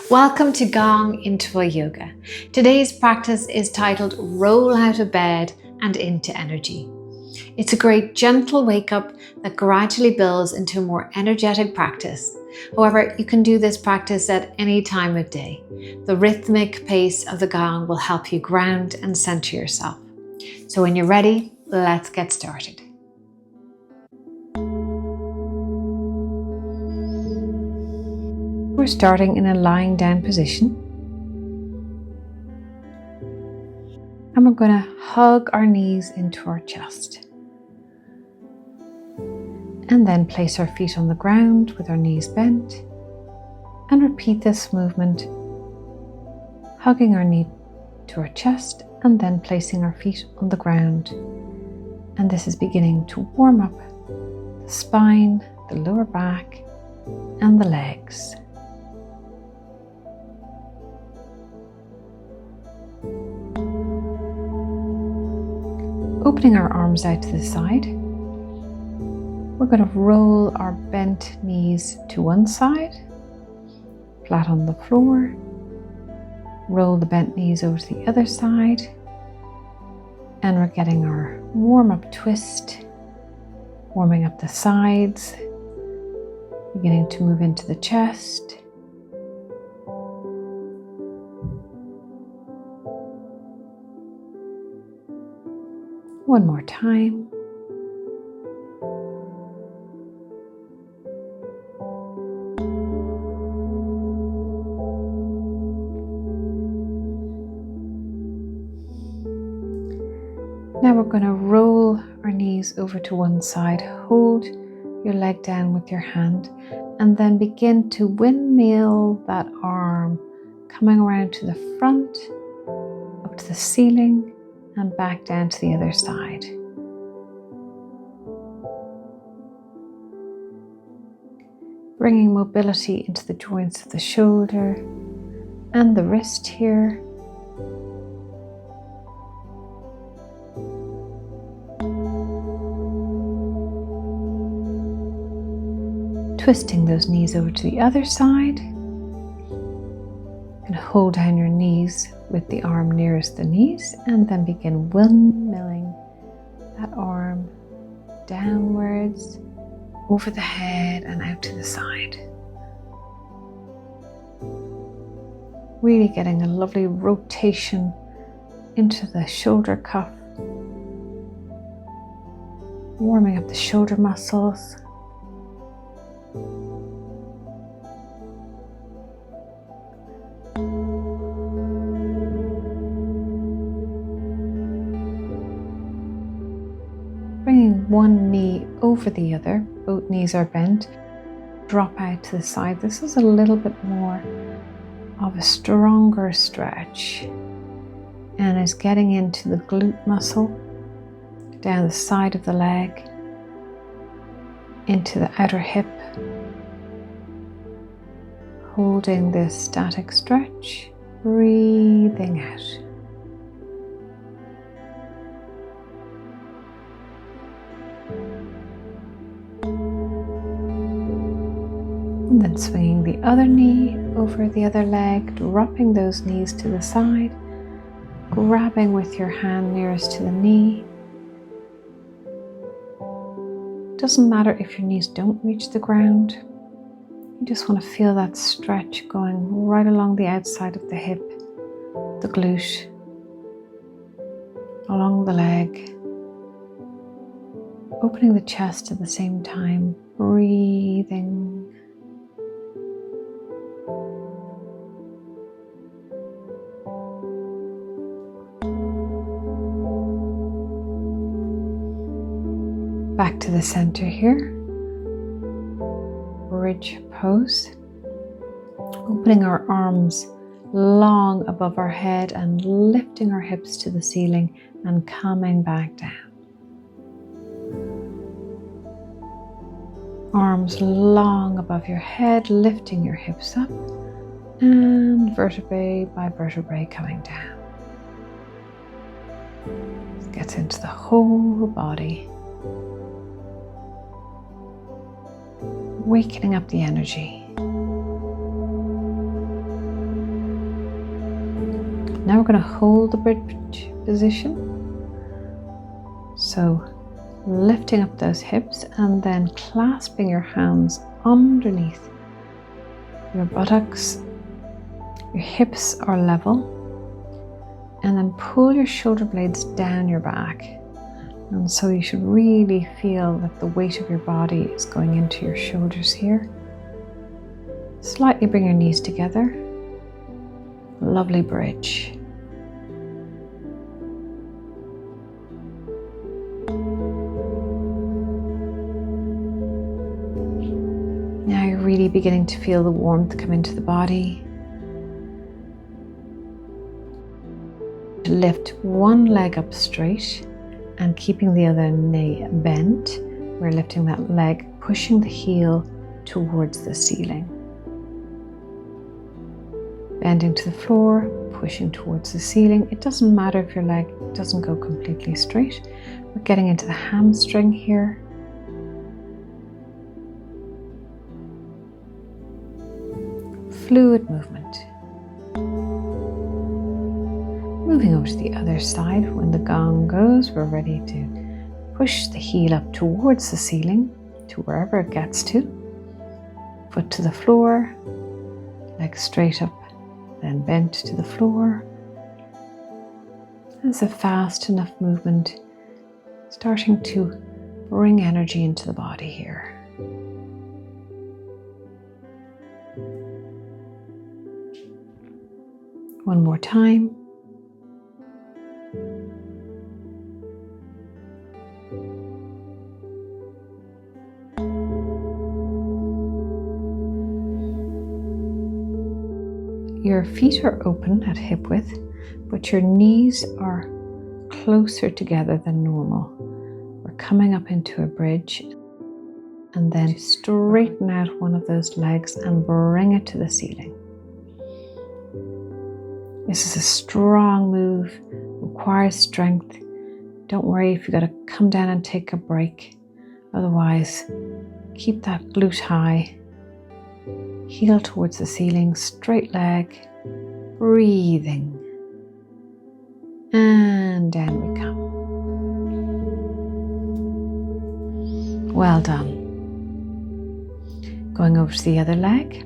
Welcome to Gong into a Yoga. Today's practice is titled Roll Out of Bed and Into Energy. It's a great gentle wake up that gradually builds into a more energetic practice. However, you can do this practice at any time of day. The rhythmic pace of the gong will help you ground and center yourself. So when you're ready, let's get started. We're starting in a lying down position. And we're going to hug our knees into our chest. And then place our feet on the ground with our knees bent. And repeat this movement, hugging our knee to our chest and then placing our feet on the ground. And this is beginning to warm up the spine, the lower back, and the legs. Opening our arms out to the side, we're going to roll our bent knees to one side, flat on the floor. Roll the bent knees over to the other side, and we're getting our warm-up twist, warming up the sides, beginning to move into the chest. One more time. Now we're going to roll our knees over to one side, hold your leg down with your hand, and then begin to windmill that arm, coming around to the front, up to the ceiling, and back down to the other side. Bringing mobility into the joints of the shoulder and the wrist here. Twisting those knees over to the other side. And hold down your knees with the arm nearest the knees, and then begin windmilling that arm downwards, over the head and out to the side. Really getting a lovely rotation into the shoulder cuff, warming up the shoulder muscles. Bringing one knee over the other, both knees are bent, drop out to the side. This is a little bit more of a stronger stretch and is getting into the glute muscle, down the side of the leg, into the outer hip, holding this static stretch, breathing out. And then swinging the other knee over the other leg, dropping those knees to the side, grabbing with your hand nearest to the knee. Doesn't matter if your knees don't reach the ground. You just want to feel that stretch going right along the outside of the hip, the glute, along the leg. Opening the chest at the same time, breathing. Back to the center here, bridge pose, opening our arms long above our head and lifting our hips to the ceiling and coming back down. Arms long above your head, lifting your hips up, and vertebrae by vertebrae coming down. This gets into the whole body. wakening up the energy. Now we're going to hold the bridge position. So lifting up those hips and then clasping your hands underneath your buttocks. Your hips are level. And then pull your shoulder blades down your back. And so you should really feel that the weight of your body is going into your shoulders here. Slightly bring your knees together. Lovely bridge. Now you're really beginning to feel the warmth come into the body. Lift one leg up straight and keeping the other knee bent. We're lifting that leg, pushing the heel towards the ceiling. Bending to the floor, pushing towards the ceiling. It doesn't matter if your leg doesn't go completely straight. We're getting into the hamstring here. Fluid movement. Moving over to the other side. When the gong goes, we're ready to push the heel up towards the ceiling, to wherever it gets to. Foot to the floor, leg straight up, then bent to the floor. It's a fast enough movement, starting to bring energy into the body here. One more time. Your feet are open at hip width, but your knees are closer together than normal. We're coming up into a bridge and then straighten out one of those legs and bring it to the ceiling. This is a strong move, requires strength. Don't worry if you've got to come down and take a break. Otherwise, keep that glute high. Heel towards the ceiling, straight leg, breathing. And down we come. Well done. Going over to the other leg.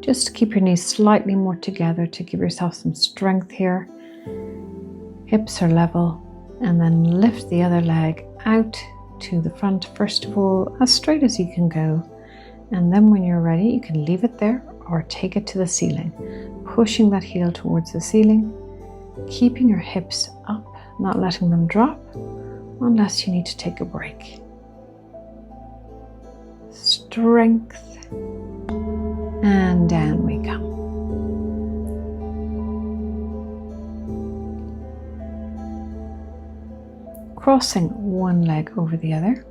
Just keep your knees slightly more together to give yourself some strength here. Hips are level. And then lift the other leg out to the front. First of all, as straight as you can go. And then when you're ready, you can leave it there or take it to the ceiling. Pushing that heel towards the ceiling. Keeping your hips up, not letting them drop unless you need to take a break. Strength. And down we come. Crossing one leg over the other.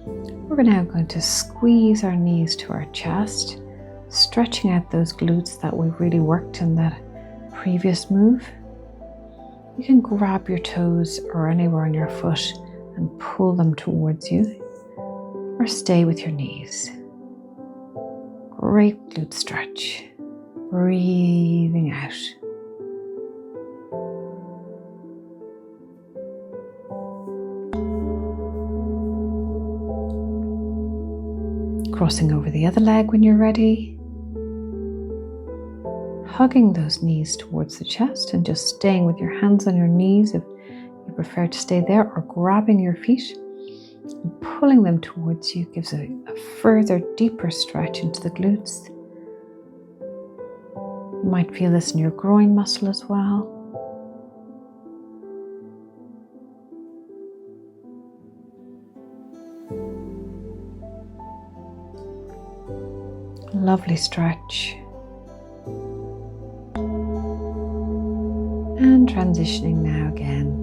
We're now going to squeeze our knees to our chest, stretching out those glutes that we've really worked in that previous move. You can grab your toes or anywhere on your foot and pull them towards you, or stay with your knees. Great glute stretch. Breathing out. Crossing over the other leg when you're ready. Hugging those knees towards the chest and just staying with your hands on your knees if you prefer to stay there, or grabbing your feet and pulling them towards you gives a further deeper stretch into the glutes. You might feel this in your groin muscle as well. Lovely stretch. And transitioning now again.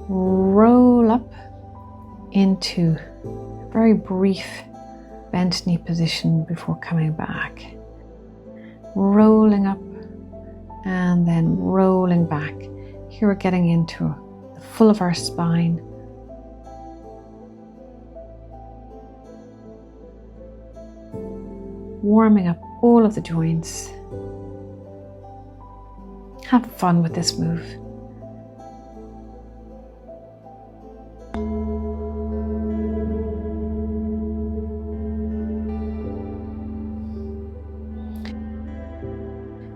Roll up into a very brief bent knee position before coming back. Rolling up and then rolling back. Here we're getting into the full of our spine. Warming up all of the joints. Have fun with this move.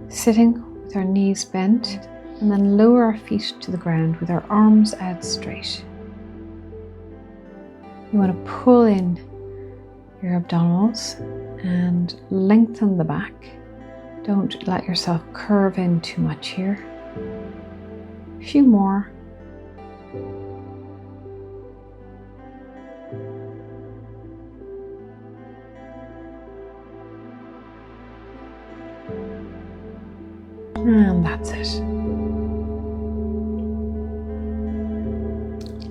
Sitting with our knees bent, and then lower our feet to the ground with our arms out straight. You want to pull in your abdominals and lengthen the back. Don't let yourself curve in too much here. A few more. And that's it.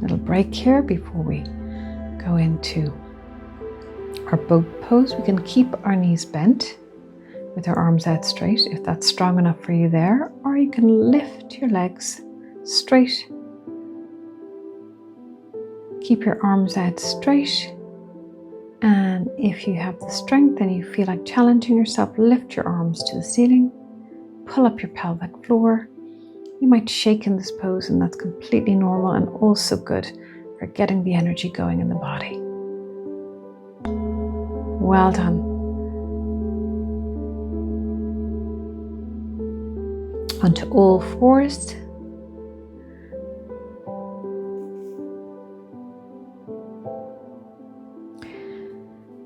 Little break here before we go into our boat pose. We can keep our knees bent with our arms out straight if that's strong enough for you there, or you can lift your legs straight. Keep your arms out straight, and if you have the strength and you feel like challenging yourself, lift your arms to the ceiling, pull up your pelvic floor. You might shake in this pose, and that's completely normal and also good for getting the energy going in the body. Well done. Onto all fours.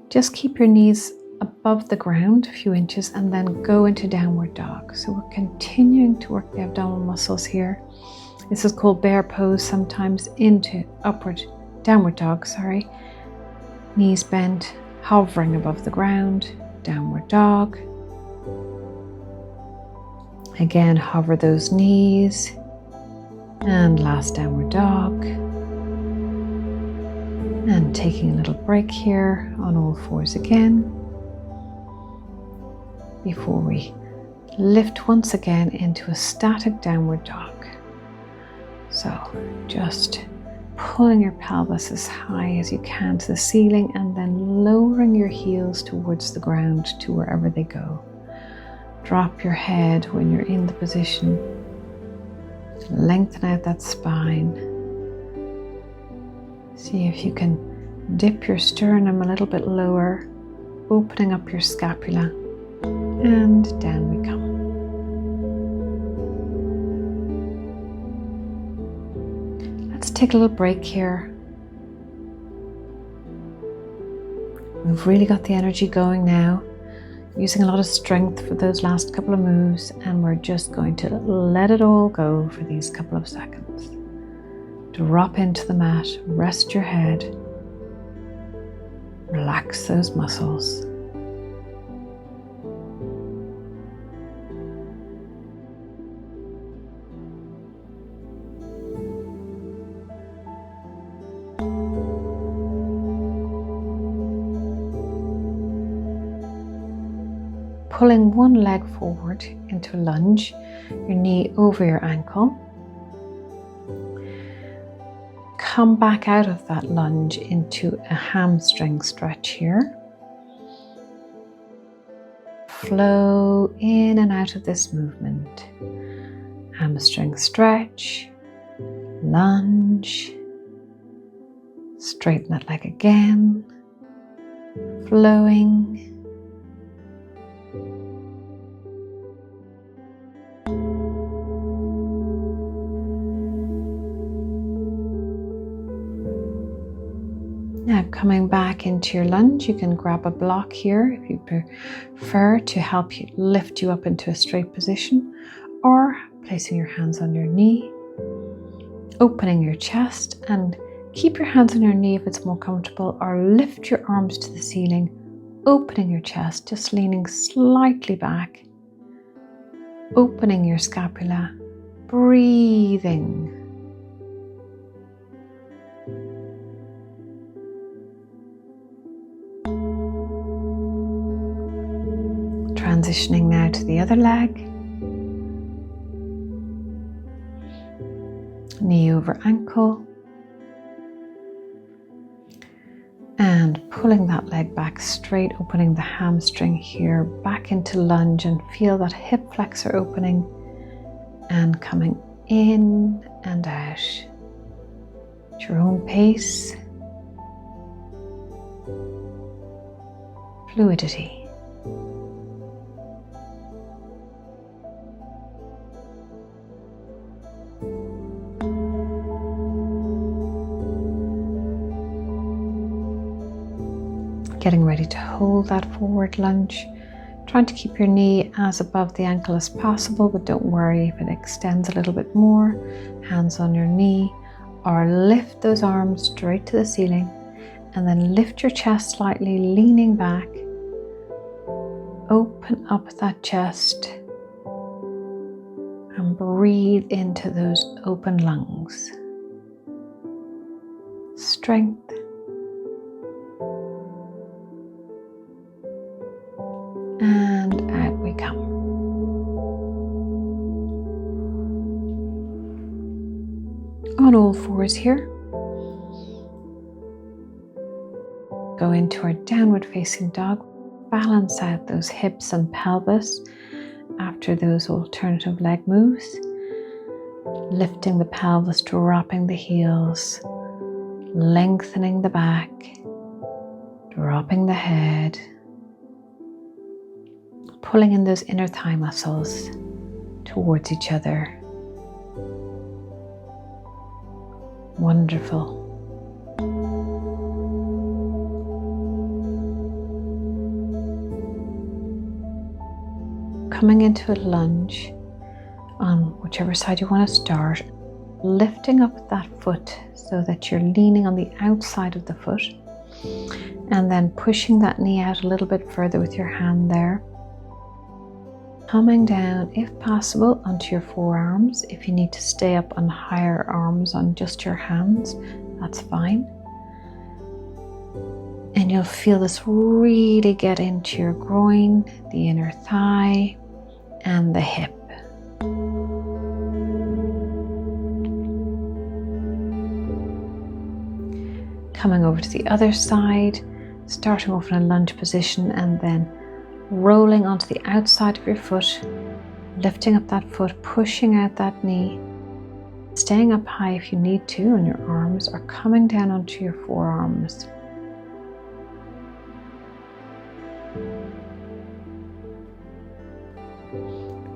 Just keep your knees above the ground a few inches and then go into downward dog. So we're continuing to work the abdominal muscles here. This is called bear pose, sometimes into downward dog, Knees bent, hovering above the ground, downward dog. Again, hover those knees, and last downward dog. And taking a little break here on all fours again, before we lift once again into a static downward dog. So just pulling your pelvis as high as you can to the ceiling and then lowering your heels towards the ground to wherever they go. Drop your head when you're in the position. Lengthen out that spine. See if you can dip your sternum a little bit lower, opening up your scapula, and down we come. Let's take a little break here. We've really got the energy going now, using a lot of strength for those last couple of moves, and we're just going to let it all go for these couple of seconds. Drop into the mat, rest your head, relax those muscles. Pulling one leg forward into a lunge, your knee over your ankle. Come back out of that lunge into a hamstring stretch here. Flow in and out of this movement. Hamstring stretch, lunge, straighten that leg again, flowing. Now coming back into your lunge, you can grab a block here if you prefer to help you lift you up into a straight position, or placing your hands on your knee, opening your chest, and keep your hands on your knee if it's more comfortable, or lift your arms to the ceiling, opening your chest, just leaning slightly back, opening your scapula, breathing. Transitioning now to the other leg. Knee over ankle. And pulling that leg back straight, opening the hamstring here, back into lunge, and feel that hip flexor opening and coming in and out at your own pace. Fluidity. Getting ready to hold that forward lunge, trying to keep your knee as above the ankle as possible, but don't worry if it extends a little bit more. Hands on your knee, or lift those arms straight to the ceiling, and then lift your chest slightly, leaning back. Open up that chest and breathe into those open lungs. Strength. And out we come. On all fours here. Go into our downward facing dog. Balance out those hips and pelvis after those alternative leg moves. Lifting the pelvis, dropping the heels, lengthening the back, dropping the head. Pulling in those inner thigh muscles towards each other. Wonderful. Coming into a lunge on whichever side you want to start, lifting up that foot so that you're leaning on the outside of the foot, and then pushing that knee out a little bit further with your hand there. Coming down, if possible, onto your forearms. If you need to stay up on higher arms on just your hands, that's fine. And you'll feel this really get into your groin, the inner thigh, and the hip. Coming over to the other side, starting off in a lunge position, and then rolling onto the outside of your foot, lifting up that foot, pushing out that knee, staying up high if you need to on your arms, or coming down onto your forearms.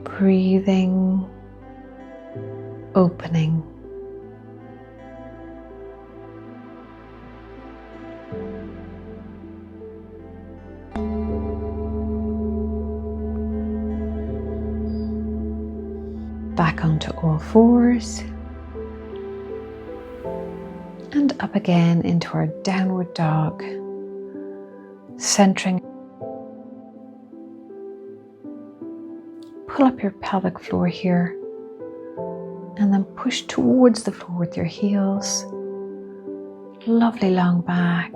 Breathing, opening. Back onto all fours. And up again into our downward dog. Centering. Pull up your pelvic floor here. And then push towards the floor with your heels. Lovely long back.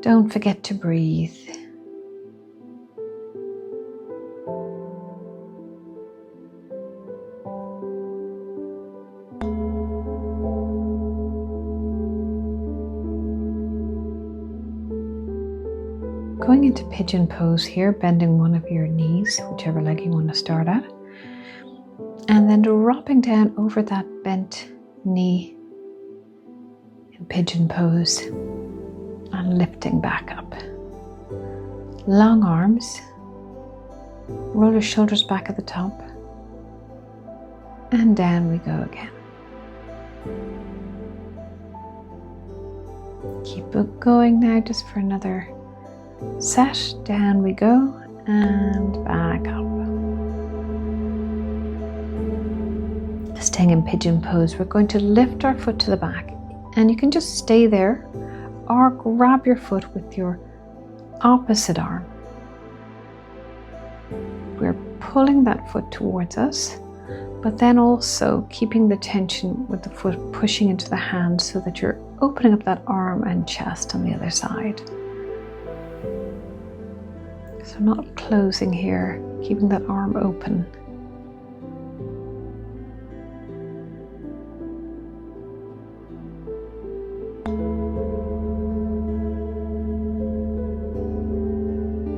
Don't forget to breathe. Going into pigeon pose here, bending one of your knees, whichever leg you want to start at. And then dropping down over that bent knee in pigeon pose and lifting back up. Long arms. Roll your shoulders back at the top. And down we go again. Keep it going now just for another set. Down we go and back up. Staying in pigeon pose, we're going to lift our foot to the back, and you can just stay there or grab your foot with your opposite arm. We're pulling that foot towards us, but then also keeping the tension with the foot pushing into the hand so that you're opening up that arm and chest on the other side. So not closing here, keeping that arm open.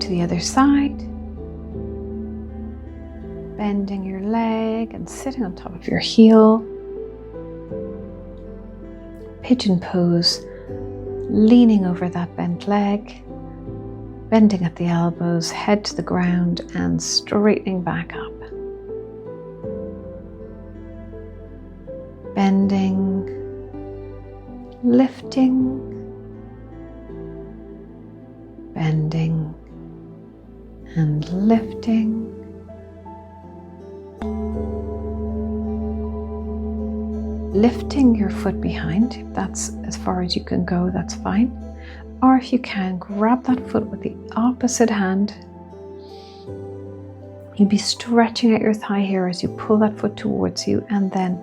To the other side. Bending your leg and sitting on top of your heel. Pigeon pose, leaning over that bent leg, bending at the elbows, head to the ground and straightening back up. Bending, lifting, bending and lifting. Lifting your foot behind, if that's as far as you can go, that's fine. Or if you can, grab that foot with the opposite hand. You'll be stretching out your thigh here as you pull that foot towards you, and then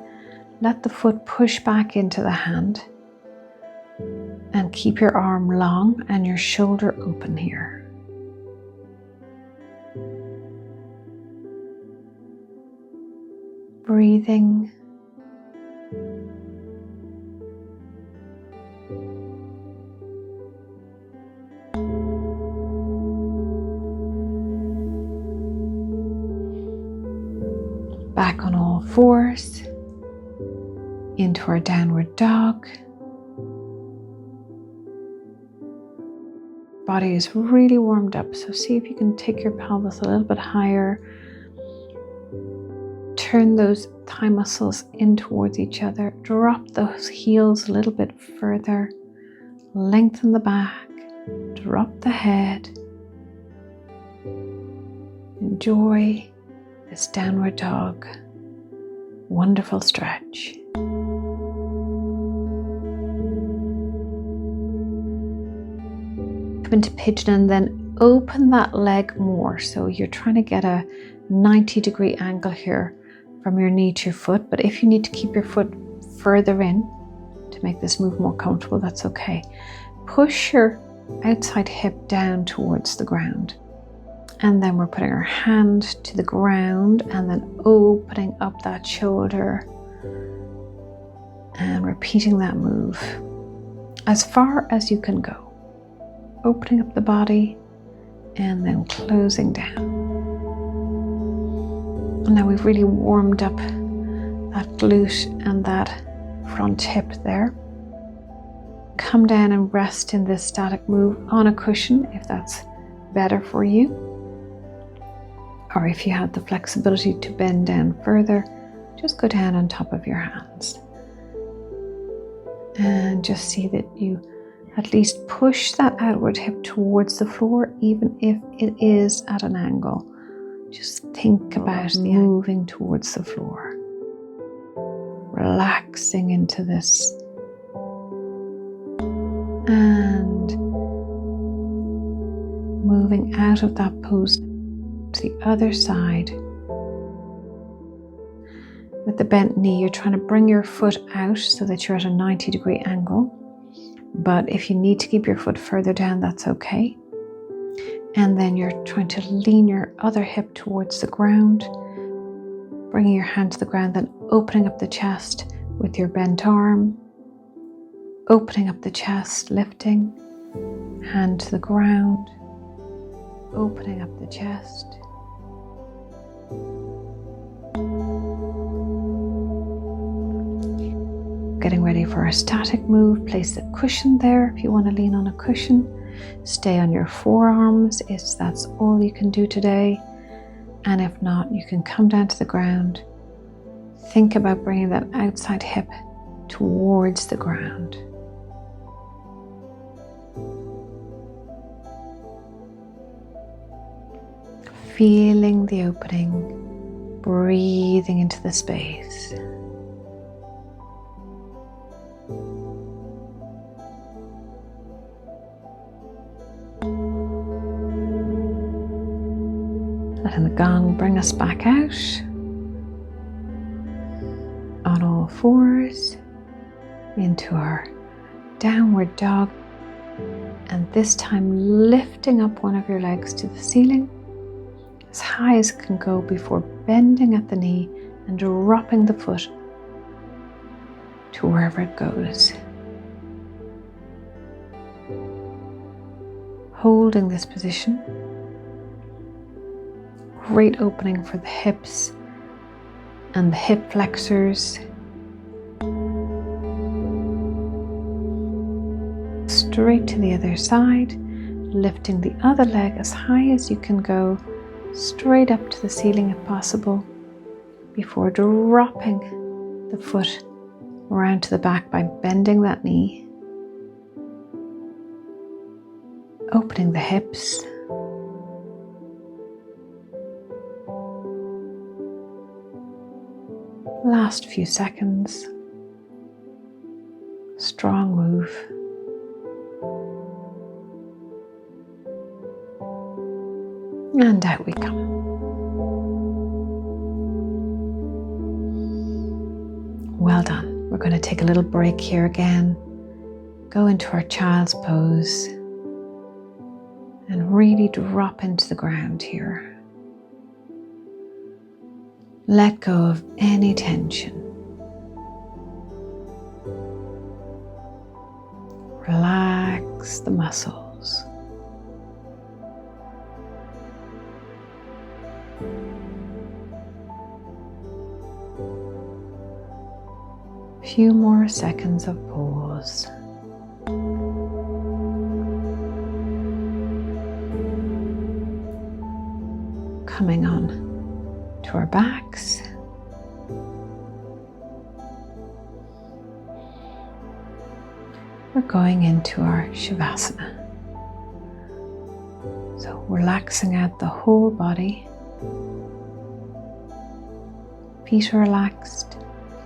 let the foot push back into the hand. And keep your arm long and your shoulder open here. Breathing. Back on all fours into our downward dog. Body is really warmed up, so see if you can take your pelvis a little bit higher. Turn those thigh muscles in towards each other. Drop those heels a little bit further. Lengthen the back. Drop the head. Enjoy this downward dog. Wonderful stretch. Come into pigeon and then open that leg more. So you're trying to get a 90-degree angle here from your knee to your foot. But if you need to keep your foot further in to make this move more comfortable, that's okay. Push your outside hip down towards the ground. And then we're putting our hand to the ground and then opening up that shoulder and repeating that move as far as you can go. Opening up the body and then closing down. And now we've really warmed up that glute and that front hip there. Come down and rest in this static move on a cushion if that's better for you. Or if you have the flexibility to bend down further, just go down on top of your hands. And just see that you at least push that outward hip towards the floor, even if it is at an angle. Just think about the moving towards the floor. Relaxing into this. And moving out of that pose to the other side. With the bent knee, you're trying to bring your foot out so that you're at a 90-degree angle. But if you need to keep your foot further down, that's okay. And then you're trying to lean your other hip towards the ground, bringing your hand to the ground, then opening up the chest with your bent arm, opening up the chest, lifting, hand to the ground, opening up the chest. Getting ready for a static move. Place a cushion there if you want to lean on a cushion. Stay on your forearms if that's all you can do today. And if not, you can come down to the ground. Think about bringing that outside hip towards the ground. Feeling the opening, breathing into the space. Letting the gong bring us back out on all fours into our downward dog, and this time lifting up one of your legs to the ceiling as high as it can go before bending at the knee and dropping the foot to wherever it goes. Holding this position great opening for the hips and the hip flexors. Straight to the other side, lifting the other leg as high as you can go, straight up to the ceiling if possible, before dropping the foot around to the back by bending that knee, opening the hips, last few seconds, strong move. And out we come. Well done. We're going to take a little break here again. Go into our child's pose and really drop into the ground here. Let go of any tension. Relax the muscles. Few more seconds of pause. Coming on to our backs. We're going into our Shavasana. So relaxing out the whole body. Feet are relaxed.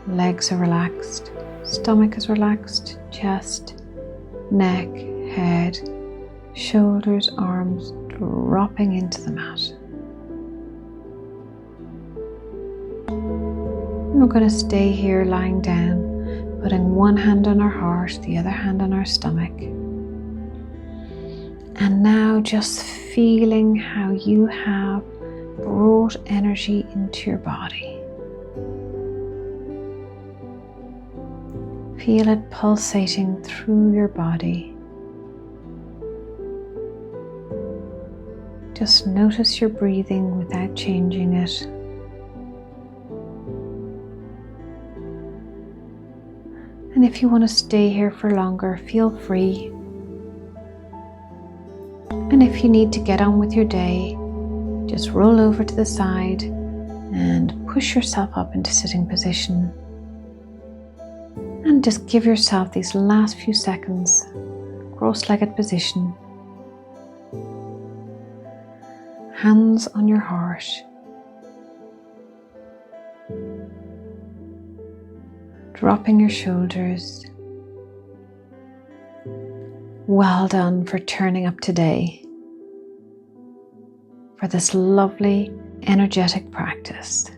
Legs are relaxed, stomach is relaxed, chest, neck, head, shoulders, arms dropping into the mat. And we're going to stay here lying down, putting one hand on our heart, the other hand on our stomach. And now just feeling how you have brought energy into your body. Feel it pulsating through your body. Just notice your breathing without changing it. And if you want to stay here for longer, feel free. And if you need to get on with your day, just roll over to the side and push yourself up into sitting position. And just give yourself these last few seconds, cross-legged position. Hands on your heart. Dropping your shoulders. Well done for turning up today for this lovely, energetic practice.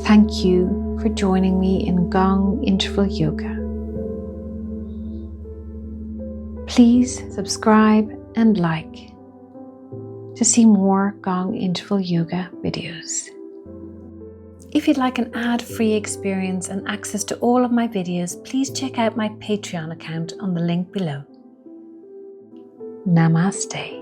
Thank you for joining me in Gong Interval Yoga. Please subscribe and like to see more Gong Interval Yoga videos. If you'd like an ad-free experience and access to all of my videos, please check out my Patreon account on the link below. Namaste.